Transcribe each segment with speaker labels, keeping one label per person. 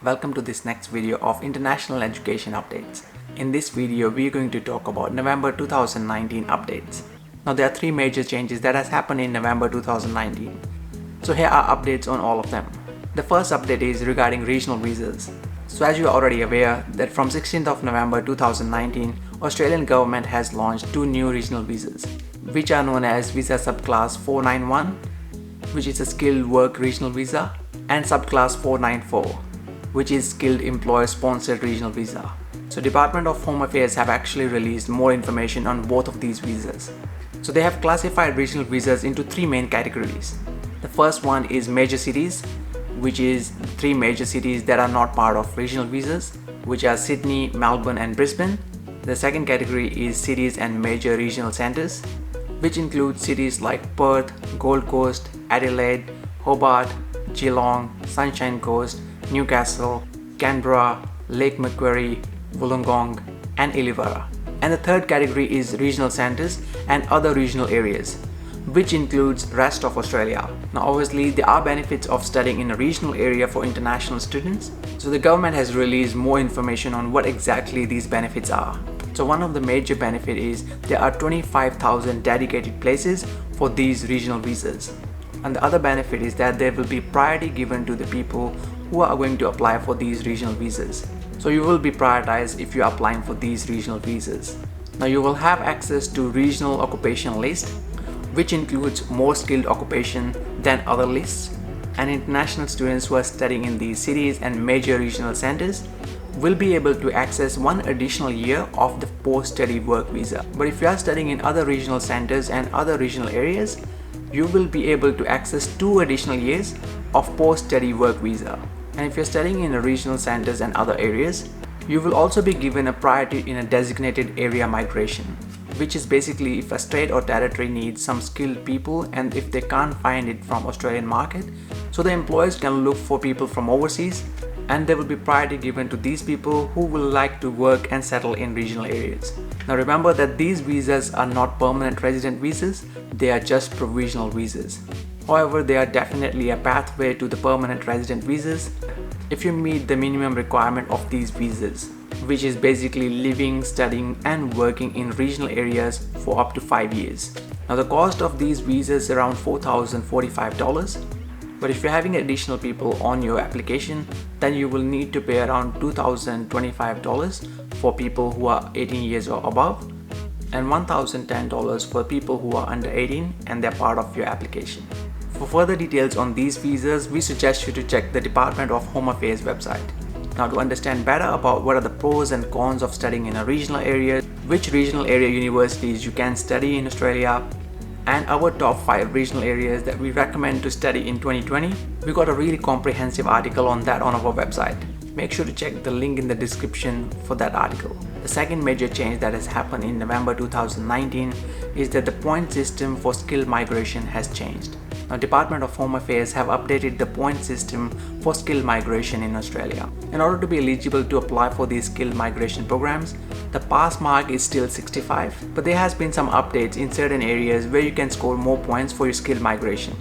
Speaker 1: Welcome to this next video of international education updates. In this video, we are going to talk about November 2019 updates. Now there are three major changes that has happened in November 2019. So here are updates on all of them. The first update is regarding regional visas. So as you are already aware that from 16th of November 2019, Australian government has launched two new regional visas, which are known as Visa Subclass 491, which is a skilled work regional visa, and Subclass 494, which is skilled employer sponsored regional visa. So Department of Home Affairs have actually released more information on both of these visas. So they have classified regional visas into three main categories. The first one is major cities, which is three major cities that are not part of regional visas, which are Sydney, Melbourne and Brisbane. The second category is cities and major regional centers, which include cities like Perth, Gold Coast, Adelaide, Hobart, Geelong, Sunshine Coast, Newcastle, Canberra, Lake Macquarie, Wollongong and Illawarra. And the third category is regional centers and other regional areas, which includes rest of Australia. Now obviously there are benefits of studying in a regional area for international students. So the government has released more information on what exactly these benefits are. So one of the major benefits is there are 25,000 dedicated places for these regional visas. And the other benefit is that there will be priority given to the people who are going to apply for these regional visas. So you will be prioritized if you are applying for these regional visas. Now you will have access to regional occupation list, which includes more skilled occupation than other lists, and international students who are studying in these cities and major regional centers will be able to access one additional year of the post-study work visa. But if you are studying in other regional centers and other regional areas, you will be able to access 2 additional years of post-study work visa. And if you're studying in the regional centers and other areas, you will also be given a priority in a designated area migration, which is basically if a state or territory needs some skilled people and if they can't find it from Australian market, so the employers can look for people from overseas and there will be priority given to these people who will like to work and settle in regional areas. Now remember that these visas are not permanent resident visas, they are just provisional visas. However, they are definitely a pathway to the permanent resident visas if you meet the minimum requirement of these visas, which is basically living, studying and working in regional areas for up to 5 years. Now the cost of these visas is around $4,045, but if you're having additional people on your application, then you will need to pay around $2,025 for people who are 18 years or above and $1,010 for people who are under 18 and they're part of your application. For further details on these visas, we suggest you to check the Department of Home Affairs website. Now to understand better about what are the pros and cons of studying in a regional area, which regional area universities you can study in Australia, and our top 5 regional areas that we recommend to study in 2020, we got a really comprehensive article on that on our website. Make sure to check the link in the description for that article. The second major change that has happened in November 2019 is that the point system for skilled migration has changed. Now Department of Home Affairs have updated the point system for skilled migration in Australia. In order to be eligible to apply for these skilled migration programs, the pass mark is still 65, but there has been some updates in certain areas where you can score more points for your skilled migration.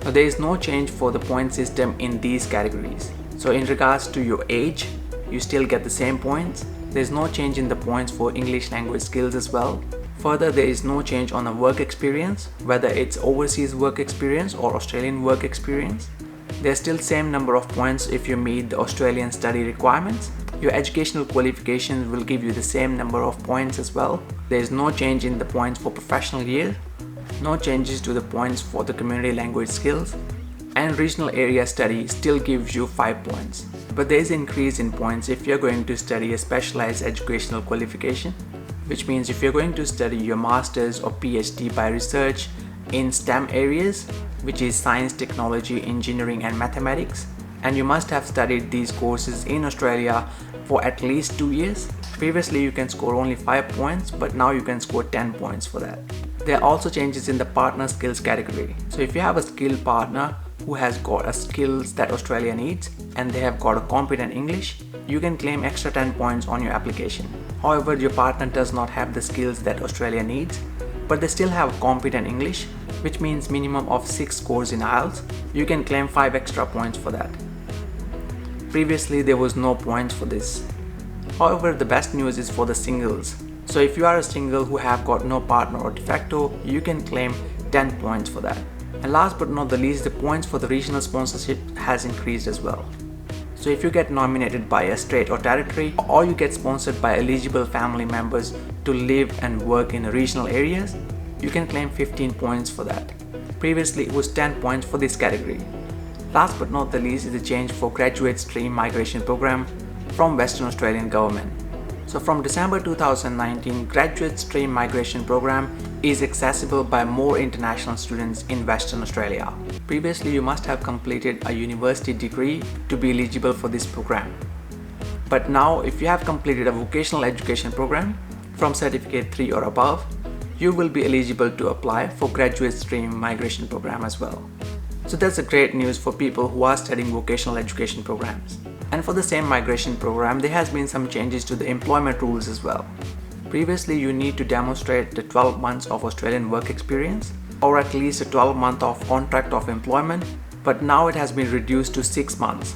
Speaker 1: Now there is no change for the point system in these categories. So in regards to your age, you still get the same points. There is no change in the points for English language skills as well. Further, there is no change on the work experience, whether it's overseas work experience or Australian work experience. There's still same number of points if you meet the Australian study requirements. Your educational qualifications will give you the same number of points as well. There is no change in the points for professional year, no changes to the points for the community language skills, and regional area study still gives you 5 points. But there is an increase in points if you're going to study a specialized educational qualification, which means if you're going to study your master's or PhD by research in STEM areas, which is science, technology, engineering and mathematics, and you must have studied these courses in Australia for at least 2 years. Previously you can score only 5 points, but now you can score 10 points for that. There are also changes in the partner skills category. So if you have a skilled partner who has got a skills that Australia needs and they have got a competent English, you can claim extra 10 points on your application. However, your partner does not have the skills that Australia needs, but they still have competent English, which means minimum of 6 scores in IELTS. You can claim 5 extra points for that. Previously there was no points for this. However, the best news is for the singles. So if you are a single who have got no partner or de facto, you can claim 10 points for that. And last but not the least, the points for the regional sponsorship has increased as well. So if you get nominated by a state or territory, or you get sponsored by eligible family members to live and work in regional areas, you can claim 15 points for that. Previously it was 10 points for this category. Last but not the least is the change for graduate stream migration program from Western Australian government. So from December 2019, graduate stream migration program is accessible by more international students in Western Australia. Previously you must have completed a university degree to be eligible for this program. But now if you have completed a vocational education program from Certificate 3 or above, you will be eligible to apply for graduate stream migration program as well. So that's a great news for people who are studying vocational education programs. And for the same migration program, there has been some changes to the employment rules as well. Previously, you need to demonstrate the 12 months of Australian work experience or at least a 12 month of contract of employment, but now it has been reduced to 6 months.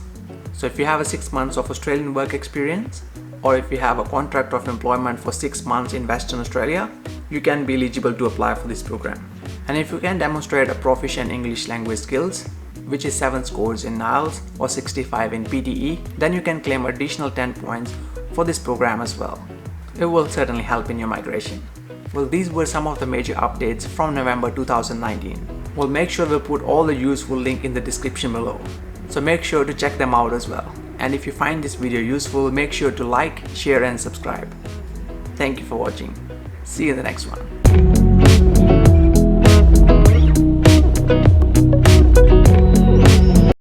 Speaker 1: So if you have a 6 months of Australian work experience, or if you have a contract of employment for 6 months in Western Australia, you can be eligible to apply for this program. And if you can demonstrate a proficient English language skills, which is 7 scores in IELTS or 65 in PTE, then you can claim additional 10 points for this program as well. It will certainly help in your migration. Well, these were some of the major updates from November 2019. We'll make sure we'll put all the useful links in the description below. So make sure to check them out as well. And if you find this video useful, make sure to like, share and subscribe. Thank you for watching. See you in the next one.